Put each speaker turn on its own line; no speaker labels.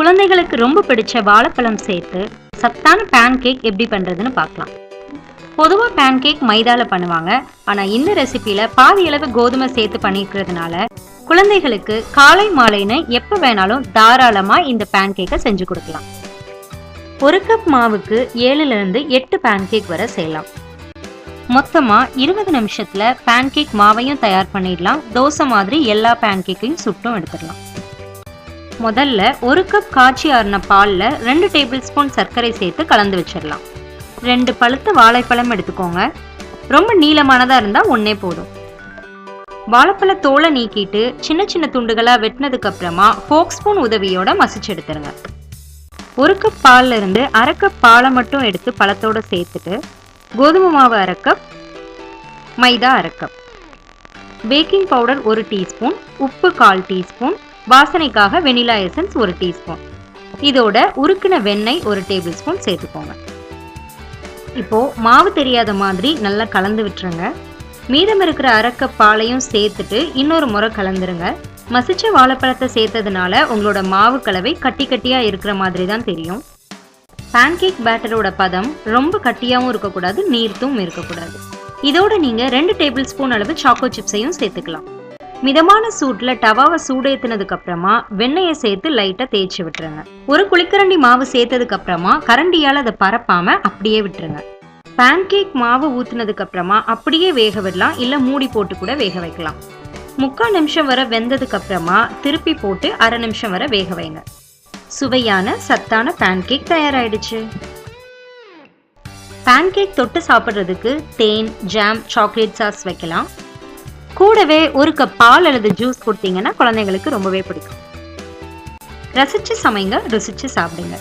குழந்தைகளுக்கு ரொம்ப பிடிச்ச வாழைப்பழம் சேர்த்து சத்தான பேன்கேக் எப்படி பண்றதுன்னு பார்க்கலாம். பொதுவா பேன்கேக் மைதால பண்ணுவாங்க. ஆனா இந்த ரெசிபியில பாதி அளவு கோதுமை சேர்த்து பண்ணிக்கிறதுனால குழந்தைகளுக்கு காலை மாலைன்னு எப்ப வேணாலும் தாராளமா இந்த பேன்கேக்கை செஞ்சு கொடுக்கலாம். 1 கப் மாவுக்கு 7-8 பேன்கேக் வரை செய்யலாம். மொத்தமா 20 நிமிஷத்துல பேன்கேக் மாவையும் தயார் பண்ணிடலாம். தோசை மாதிரி எல்லா பேன்கேக்கையும் சுட்டும் எடுத்துடலாம். முதல்ல 1 கப் காய்ச்சி ஆறின பால்ல 2 டேபிள் ஸ்பூன் சர்க்கரை சேர்த்து கலந்து வச்சிடலாம். 2 பழுத்த வாழைப்பழம் எடுத்துக்கோங்க. ரொம்ப நீளமானதா இருந்தா ஒன்னே போதும். வாழைப்பழ தோலை நீக்கிட்டு சின்ன சின்ன துண்டுகளா வெட்டினதுக்கு அப்புறமா ஃபோக் ஸ்பூன் உதவியோட மசிச்சு எடுத்துருங்க. 1 கப் பால்ல இருந்து 1/2 கப் பாலை மட்டும் எடுத்து பழத்தோட சேர்த்துட்டு கோதுமை மாவு 1/2 கப், மைதா 1/2 கப், பேக்கிங் பவுடர் 1 டீஸ்பூன், உப்பு 1/4 டீஸ்பூன், வாசனைக்காக வெனிலா எசன்ஸ் 1 டீஸ்பூன், இதோட உருக்கின வெண்ணெய் 1 டேபிள் ஸ்பூன் சேர்த்துக்கோங்க. இப்போ மாவு தெரியாத மாதிரி நல்லா கலந்து விட்டுருங்க. மீதம் இருக்கிற 1/2 கப் பாலையும் சேர்த்துட்டு இன்னொரு முறை கலந்துருங்க. மசிச்ச வாழைப்பழத்தை சேர்த்ததுனால உங்களோட மாவு கலவை கட்டி கட்டியா இருக்கிற மாதிரி தான் தெரியும். பேன்கேக் பேட்டரோட பதம் ரொம்ப கட்டியாவும் இருக்கக்கூடாது, நீர்த்தும் இருக்கக்கூடாது. இதோட நீங்க 2 டேபிள் ஸ்பூன் அளவு chocochipsையும் சேர்த்துக்கலாம். மிதமான சூட்ல டவாவை சூடேத்தினதுக்கு அப்புறமா வெண்ணெயை சேர்த்து லைட்டா தேய்ச்சி விட்டுருங்க. 1 குழிக்கரண்டி மாவு சேர்த்ததுக்கு அப்புறமா கரண்டியால அதை பரப்பாம அப்படியே விட்டுருங்க. பேன்கேக் மாவு ஊத்துனதுக்கு அப்புறமா அப்படியே வேக விடலாம், இல்ல மூடி போட்டு கூட வேக வைக்கலாம். 3/4 நிமிஷம் வரை வெந்ததுக்கு அப்புறமா திருப்பி போட்டு 1/2 நிமிஷம் வரை வேக வைங்க. சுவையான சத்தான பேன்கேக் தயாராயிடுச்சு. பேன்கேக் தொட்டு சாப்பிட்றதுக்கு தேன், ஜாம், சாக்லேட் சாஸ் வைக்கலாம். கூடவே 1 கப் பால் அல்லது ஜூஸ் கொடுத்தீங்கன்னா குழந்தைங்களுக்கு ரொம்பவே பிடிக்கும். ரசிச்சு சமைங்க, ருசிச்சு சாப்பிடுங்க.